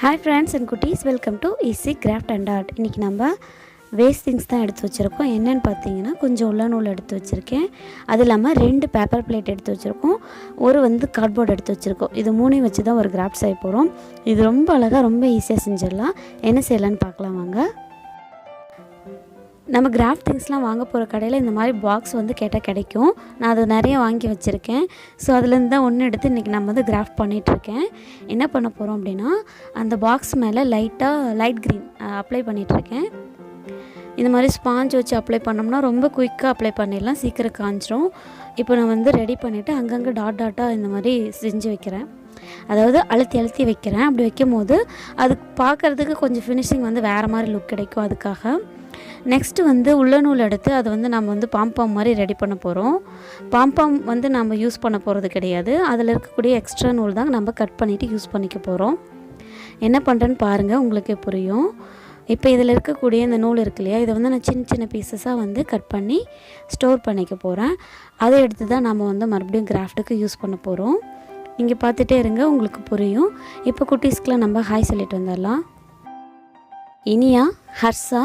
Hi friends and cuties, welcome to Easy Craft and Art. இன்னைக்கு நம்ம waste things தான் எடுத்து வச்சிருக்கோம். என்னன்னு பார்த்தீங்கன்னா கொஞ்சம் உள்ள நூல் எடுத்து வச்சிருக்கேன். அது இல்லாமல் 2 பேப்பர் பிளேட் எடுத்து வச்சிருக்கோம். ஒரு கார்ட்போர்ட் எடுத்து வச்சிருக்கோம். இது மூணையும் வச்சு தான் ஒரு கிராஃப்ட் செய்ய போகிறோம். இது ரொம்ப அழகாக ரொம்ப ஈஸியாக செஞ்சிடலாம். என்ன செய்யலான்னு பார்க்கலாம் வாங்க. நம்ம கிராஃப்ட் திங்ஸ்லாம் வாங்க போகிற கடையில் இந்த மாதிரி பாக்ஸ் வந்து கேட்டால் கிடைக்கும். நான் அது நிறைய வாங்கி வச்சுருக்கேன். ஸோ அதுலேருந்து தான் ஒன்று எடுத்து இன்றைக்கி நம்ம வந்து கிராஃப்ட் பண்ணிகிட்ருக்கேன். என்ன பண்ண போகிறோம் அப்படின்னா அந்த பாக்ஸ் மேலே லைட் க்ரீன் அப்ளை பண்ணிகிட்ருக்கேன். இந்த மாதிரி ஸ்பாஞ்ச் வச்சு அப்ளை பண்ணோம்னா ரொம்ப குயிக்காக அப்ளை பண்ணிடலாம், சீக்கிரம் காஞ்சிரும். இப்போ நான் வந்து ரெடி பண்ணிவிட்டு அங்கங்கே டாட்டாக இந்த மாதிரி செஞ்சு வைக்கிறேன். அதாவது அழுத்தி வைக்கிறேன். அப்படி வைக்கும் போது அது பார்க்குறதுக்கு கொஞ்சம் ஃபினிஷிங் வந்து வேறு மாதிரி லுக் கிடைக்கும். அதுக்காக நெக்ஸ்ட்டு வந்து உள்ள நூல் எடுத்து அதை வந்து நம்ம வந்து பாம்பாம் மாதிரி ரெடி பண்ண போகிறோம். பாம்பாம் வந்து நம்ம யூஸ் பண்ண போகிறது கிடையாது. அதில் இருக்கக்கூடிய எக்ஸ்ட்ரா நூல் தான் நம்ம கட் பண்ணிவிட்டு யூஸ் பண்ணிக்க போகிறோம். என்ன பண்ணுறேன்னு பாருங்கள், உங்களுக்கே புரியும். இப்போ இதில் இருக்கக்கூடிய இந்த நூல் இருக்கு இல்லையா, இதை வந்து நான் சின்ன பீசஸாக வந்து கட் பண்ணி ஸ்டோர் பண்ணிக்க போகிறேன். அதை எடுத்து தான் நம்ம வந்து மறுபடியும் கிராஃப்ட்டுக்கு யூஸ் பண்ண போகிறோம். நீங்கள் பார்த்துட்டே இருங்க, உங்களுக்கு புரியும். இப்போ குட்டீஸ்க்கெலாம் நம்ம ஹாய் சொல்லிட்டு வந்துடலாம். இனியா, ஹர்ஷா,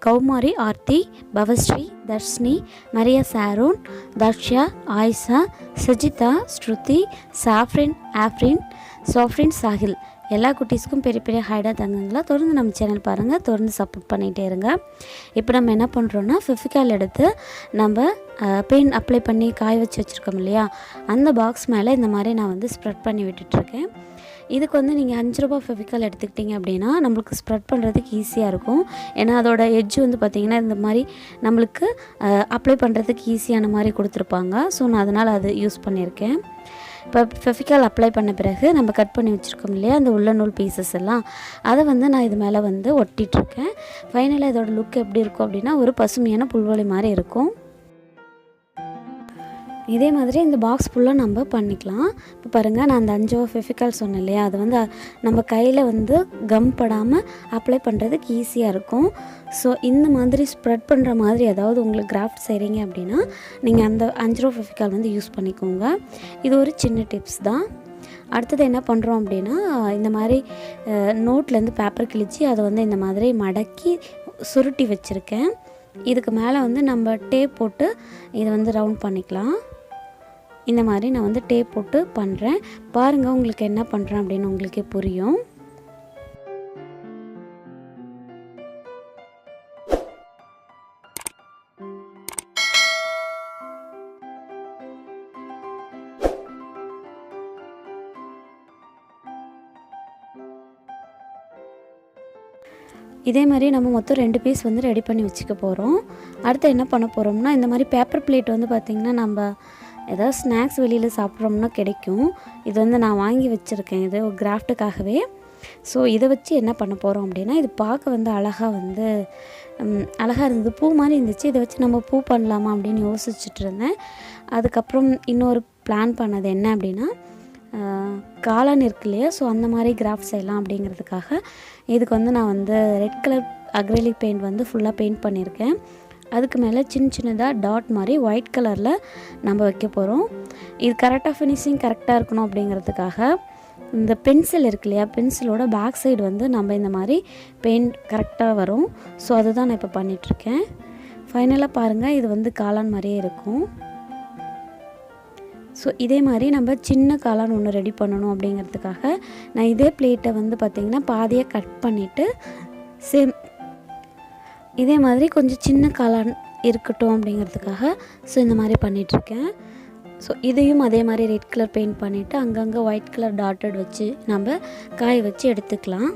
கௌமாரி, ஆர்த்தி, பவஸ்ரீ, தர்ஷினி, மரியா, சாரோன், தர்ஷா, ஆயிஷா, சுஜிதா, ஸ்ருதி, சாஃப்ரின், ஆஃப்ரின், சோஃப்ரின், சாஹில் எல்லா குட்டீஸ்க்கும் பெரிய ஹைடாக தந்தாங்களா. தொடர்ந்து நம்ம சேனல் பாருங்கள், தொடர்ந்து சப்போர்ட் பண்ணிகிட்டே இருங்க. இப்போ நம்ம என்ன பண்ணுறோன்னா ஃபெவிகால் எடுத்து நம்ம பெயிண்ட் அப்ளை பண்ணி காய வச்சுருக்கோம் இல்லையா, அந்த பாக்ஸ் மேலே இந்த மாதிரி நான் வந்து ஸ்ப்ரெட் பண்ணி விட்டுட்ருக்கேன். இதுக்கு வந்து நீங்கள் 5 ரூபா ஃபெவிகால் எடுத்துக்கிட்டிங்க அப்படின்னா நம்மளுக்கு ஸ்ப்ரெட் பண்ணுறதுக்கு ஈஸியாக இருக்கும். ஏன்னா அதோட எட்ஜ் வந்து பார்த்திங்கன்னா இந்த மாதிரி நம்மளுக்கு அப்ளை பண்ணுறதுக்கு ஈஸியான மாதிரி கொடுத்துருப்பாங்க. ஸோ நான் அதனால் அது யூஸ் பண்ணியிருக்கேன். இப்போ ஃபெவிகால் அப்ளை பண்ண பிறகு நம்ம கட் பண்ணி வச்சுருக்கோம் இல்லையா அந்த உள்ள நூல் பீசஸ் எல்லாம், அதை வந்து நான் இது மேலே வந்து ஒட்டிகிட்ருக்கேன். ஃபைனலாக இதோட லுக் எப்படி இருக்கும் அப்படின்னா ஒரு பசுமையான புல்வெளி மாதிரி இருக்கும். இதே மாதிரி இந்த பாக்ஸ் ஃபுல்லாக நம்ம பண்ணிக்கலாம். இப்போ பாருங்கள், நான் அந்த 5 ரூபா ஃபெவிகால் சொன்னேன் இல்லையா, அது வந்து நம்ம கையில் வந்து கம் படாமல் அப்ளை பண்ணுறதுக்கு ஈஸியாக இருக்கும். ஸோ இந்த மாதிரி ஸ்ப்ரெட் பண்ணுற மாதிரி ஏதாவது உங்களுக்கு கிராஃப்ட் செய்கிறீங்க அப்படின்னா நீங்கள் அந்த 5 ரூபா ஃபெவிகால் வந்து யூஸ் பண்ணிக்கோங்க. இது ஒரு சின்ன டிப்ஸ் தான். அடுத்தது என்ன பண்ணுறோம் அப்படின்னா இந்த மாதிரி நோட்லேருந்து பேப்பர் கிழிச்சி அதை வந்து இந்த மாதிரி மடக்கி சுருட்டி வச்சுருக்கேன். இதுக்கு மேலே வந்து நம்ம டேப் போட்டு இதை வந்து ரவுண்ட் பண்ணிக்கலாம். இந்த மாதிரி நான் வந்து டேப் போட்டு பண்ணுறேன். பாருங்கள், உங்களுக்கு என்ன பண்ணுறேன் அப்படின்னு உங்களுக்கே புரியும். இதே மாதிரி நம்ம மொத்தம் 2 பீஸ் வந்து ரெடி பண்ணி வச்சுக்க போகிறோம். அடுத்து என்ன பண்ண போகிறோம்னா இந்த மாதிரி பேப்பர் பிளேட் வந்து பார்த்திங்கன்னா நம்ம ஏதாவது ஸ்நாக்ஸ் வெளியில் சாப்பிட்றோம்னா கிடைக்கும். இது வந்து நான் வாங்கி வச்சுருக்கேன், இது ஒரு கிராஃப்ட்டுக்காகவே. ஸோ இதை வச்சு என்ன பண்ண போகிறோம் அப்படின்னா இது பார்க்க வந்து அழகாக இருந்தது, பூ மாதிரி இருந்துச்சு. இதை வச்சு நம்ம பூ பண்ணலாமா அப்படின்னு யோசிச்சுட்டு இருந்தேன். அதுக்கப்புறம் இன்னொரு பிளான் பண்ணது என்ன அப்படின்னா காளான் இருக்கு இல்லையா, ஸோ அந்த மாதிரி கிராஃப்ட் செய்யலாம் அப்படிங்கிறதுக்காக இதுக்கு வந்து நான் வந்து ரெட் கலர் அக்ரிலிக் பெயிண்ட் வந்து ஃபுல்லாக பெயிண்ட் பண்ணியிருக்கேன். அதுக்கு மேலே சின்னதாக டாட் மாதிரி ஒயிட் கலரில் நம்ம வைக்க போகிறோம். இது கரெக்டாக ஃபினிஷிங் கரெக்டாக இருக்கணும் அப்படிங்கிறதுக்காக இந்த பென்சில் இருக்கு இல்லையா, பென்சிலோட பேக் சைடு வந்து நம்ம இந்த மாதிரி பெயிண்ட் கரெக்டாக வரும். ஸோ அதுதான் நான் இப்போ பண்ணிகிட்ருக்கேன். ஃபைனலாக பாருங்கள், இது வந்து காளான் மாதிரியே இருக்கும். ஸோ இதே மாதிரி நம்ம சின்ன காளான் ஒன்று ரெடி பண்ணணும் அப்படிங்கிறதுக்காக நான் இதே பிளேட்டை வந்து பார்த்திங்கன்னா பாதியாக கட் பண்ணிவிட்டு இதே மாதிரி கொஞ்சம் சின்ன காளான் இருக்கட்டும் அப்படிங்கிறதுக்காக ஸோ இந்த மாதிரி பண்ணிகிட்ருக்கேன். ஸோ இதையும் அதே மாதிரி ரெட் கலர் பெயிண்ட் பண்ணிவிட்டு அங்கங்கே ஒயிட் கலர் டாட்டட் வச்சு நம்ம காய வச்சு எடுத்துக்கலாம்.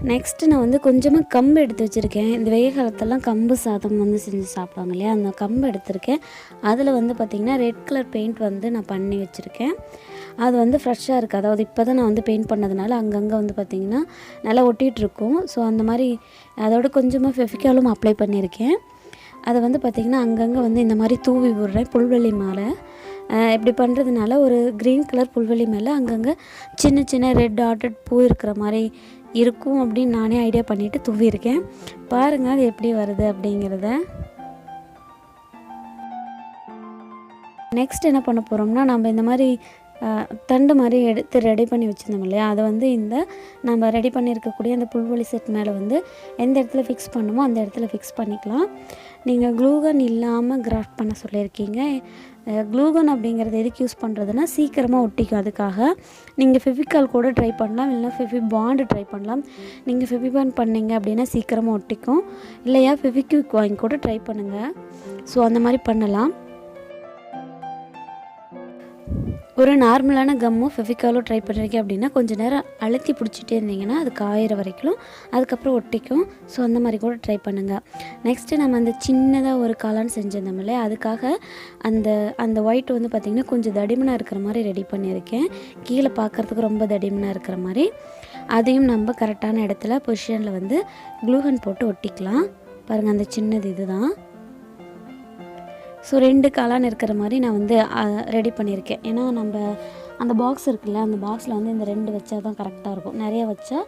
நெக்ஸ்ட்டு நான் வந்து கொஞ்சமாக கம்பு எடுத்து வச்சுருக்கேன். இந்த வெயில் காலத்தெல்லாம் கம்பு சாதம் வந்து செஞ்சு சாப்பிடுவாங்க இல்லையா, அந்த கம்பு எடுத்திருக்கேன். அதில் வந்து பார்த்திங்கன்னா ரெட் கலர் பெயிண்ட் வந்து நான் பண்ணி வச்சுருக்கேன். அது வந்து ஃப்ரெஷ்ஷாக இருக்குது. அதாவது இப்போ தான் நான் வந்து பெயிண்ட் பண்ணதுனால அங்கங்கே வந்து பார்த்திங்கன்னா நல்லா ஒட்டிகிட்ருக்கும். ஸோ அந்த மாதிரி அதோட கொஞ்சமாக ஃபெவிகாலும் அப்ளை பண்ணியிருக்கேன். அதை வந்து பார்த்திங்கன்னா அங்கங்கே வந்து இந்த மாதிரி தூவி விடுறேன் புல்வெளி மேலே. இப்படி பண்ணுறதுனால ஒரு க்ரீன் கலர் புல்வெளி மேலே அங்கங்கே சின்ன ரெட் டாட்டட் பூ இருக்கிற மாதிரி இருக்கும் அப்படின்னு நானே ஐடியா பண்ணிவிட்டு தூவியிருக்கேன். பாருங்கள் அது எப்படி வருது அப்படிங்கிறத. நெக்ஸ்ட் என்ன பண்ண போகிறோம்னா நம்ம இந்த மாதிரி தண்டு மாதிரி எடுத்து ரெடி பண்ணி வச்சுருந்தோம் இல்லையா, அதை வந்து இந்த நம்ம ரெடி பண்ணியிருக்கக்கூடிய அந்த புல்வெளி செட் மேலே வந்து எந்த இடத்துல ஃபிக்ஸ் பண்ணுமோ அந்த இடத்துல ஃபிக்ஸ் பண்ணிக்கலாம். நீங்கள் க்ளூகன் இல்லாமல் கிராஃப்ட் பண்ண சொல்லியிருக்கீங்க. க்ளூகன் அப்படிங்கிறது எதுக்கு யூஸ் பண்ணுறதுனா சீக்கிரமாக ஒட்டிக்கும். அதுக்காக நீங்கள் ஃபெவிகால் கூட ட்ரை பண்ணலாம், இல்லைனா ஃபெவி பாண்டு ட்ரை பண்ணலாம். நீங்கள் ஃபெவிபாண்ட் பண்ணிங்க அப்படின்னா சீக்கிரமாக ஒட்டிக்கும். இல்லையா ஃபெவிக்விக் வாங்கி கூட ட்ரை பண்ணுங்கள். ஸோ அந்த மாதிரி பண்ணலாம். ஒரு நார்மலான கம்மும் ஃபெவிகாலும் ட்ரை பண்ணிருக்கேன் அப்படின்னா கொஞ்சம் நேரம் அழுத்தி பிடிச்சிட்டே இருந்தீங்கன்னா அது காயிற வரைக்கும், அதுக்கப்புறம் ஒட்டிக்கும். ஸோ அந்த மாதிரி கூட ட்ரை பண்ணுங்கள். நெக்ஸ்ட்டு நம்ம அந்த சின்னதாக ஒரு காளான் செஞ்சிருந்தோம் இல்லையா, அதுக்காக அந்த ஒயிட் வந்து பார்த்திங்கன்னா கொஞ்சம் தடிமனாக இருக்கிற மாதிரி ரெடி பண்ணியிருக்கேன். கீழே பார்க்குறதுக்கு ரொம்ப தடிமனாக இருக்கிற மாதிரி. அதையும் நம்ம கரெக்டான இடத்துல பொசிஷனில் வந்து க்ளூகன் போட்டு ஒட்டிக்கலாம். பாருங்கள், அந்த சின்னது இதுதான். ஸோ 2 காளான் இருக்கிற மாதிரி நான் வந்து ரெடி பண்ணியிருக்கேன். ஏன்னா நம்ம அந்த பாக்ஸ் இருக்குல்ல, அந்த பாக்ஸில் வந்து இந்த 2 வச்சா தான் கரெக்டாக இருக்கும். நிறைய வச்சா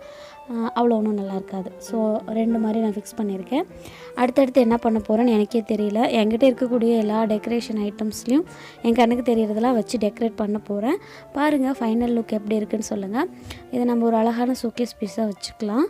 அவ்வளோ ஒன்றும் நல்லா இருக்காது. ஸோ 2 மாதிரி நான் ஃபிக்ஸ் பண்ணியிருக்கேன். அடுத்தடுத்து என்ன பண்ண போகிறேன்னு எனக்கே தெரியல. என்கிட்ட இருக்கக்கூடிய எல்லா டெக்கரேஷன் ஐட்டம்ஸ்லையும் என் கண்ணுக்கு தெரியறதெல்லாம் வச்சு டெக்கரேட் பண்ண போகிறேன். பாருங்கள் ஃபைனல் லுக் எப்படி இருக்குன்னு சொல்லுங்கள். இதை நம்ம ஒரு அழகான ஷோகேஸ் பீஸாக வச்சுக்கலாம்.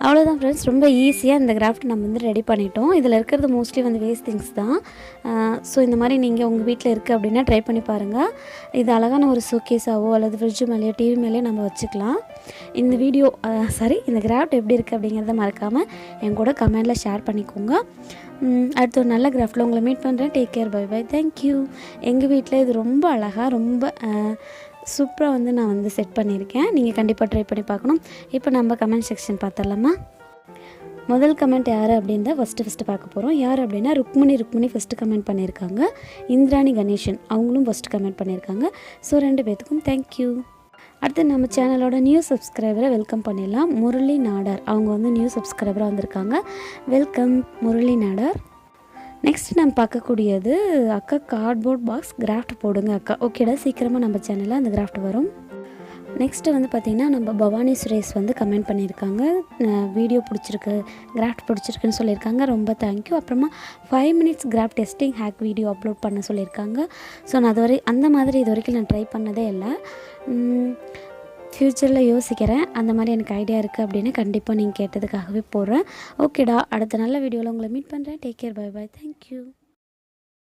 அவ்வளோதான் ஃப்ரெண்ட்ஸ், ரொம்ப ஈஸியாக இந்த கிராஃப்ட் நம்ம வந்து ரெடி பண்ணிட்டோம். இதில் இருக்கிறது மோஸ்ட்லி வந்து வேஸ்ட் திங்ஸ் தான். ஸோ இந்த மாதிரி நீங்கள் உங்கள் வீட்டில் இருக்குது அப்படின்னா ட்ரை பண்ணி பாருங்கள். இது அழகான ஒரு ஷோகேஸாவோ அல்லது ஃப்ரிட்ஜ் மேலேயோ டிவி மேலேயோ நம்ம வச்சுக்கலாம். இந்த வீடியோ இந்த கிராஃப்ட் எப்படி இருக்குது அப்படிங்கிறத மறக்காமல் என் கூட கமெண்டில் ஷேர் பண்ணிக்கோங்க. அடுத்து ஒரு நல்ல கிராஃப்டில் உங்களை மீட் பண்ணுறேன். Take care, bye bye, thank you. எங்கள் வீட்டில் இது ரொம்ப அழகாக ரொம்ப சூப்பராக வந்து நான் வந்து செட் பண்ணியிருக்கேன். நீங்கள் கண்டிப்பாக ட்ரை பண்ணி பார்க்கணும். இப்போ நம்ம கமெண்ட் செக்ஷன் பார்த்துடலாமா? முதல் கமெண்ட் யார் அப்படின்னா ஃபஸ்ட்டு பார்க்க போகிறோம். யார் அப்படின்னா ருக்மணி ஃபஸ்ட்டு கமெண்ட் பண்ணியிருக்காங்க. இந்திராணி கணேசன் அவங்களும் ஃபஸ்ட்டு கமெண்ட் பண்ணியிருக்காங்க. ஸோ 2 பேத்துக்கும் தேங்க்யூ. அடுத்து நம்ம சேனலோட நியூ சப்ஸ்கிரைபரை வெல்கம் பண்ணிடலாம். முரளி நாடார் அவங்க வந்து நியூ சப்ஸ்கிரைபராக வந்திருக்காங்க. வெல்கம் முரளி நாடார். நெக்ஸ்ட் நம்ம பார்க்கக்கூடியது அக்கா கார்ட்போர்ட் பாக்ஸ் கிராஃப்ட் போடுங்க அக்கா. ஓகேடா, சீக்கிரமாக நம்ம சேனலில் அந்த கிராஃப்ட் வரும். நெக்ஸ்ட்டு வந்து பார்த்திங்கன்னா நம்ம பவானி சுரேஷ் வந்து கமெண்ட் பண்ணியிருக்காங்க. வீடியோ பிடிச்சிருக்கு, கிராஃப்ட் பிடிச்சிருக்குன்னு சொல்லியிருக்காங்க. ரொம்ப தேங்க்யூ. அப்புறமா 5 minutes craft testing hack video upload பண்ண சொல்லியிருக்காங்க. ஸோ நான் அந்த மாதிரி இது வரைக்கும் நான் ட்ரை பண்ணதே இல்லை. ஃப்யூச்சரில் யோசிக்கிறேன். அந்த மாதிரி எனக்கு ஐடியா இருக்குது அப்படின்னு கண்டிப்பாக நீங்கள் கேட்டதுக்காகவே போடுறேன். ஓகேடா, அடுத்த நல்ல வீடியோவில் உங்களை மீட் பண்ணுறேன். Take care, bye bye, thank you.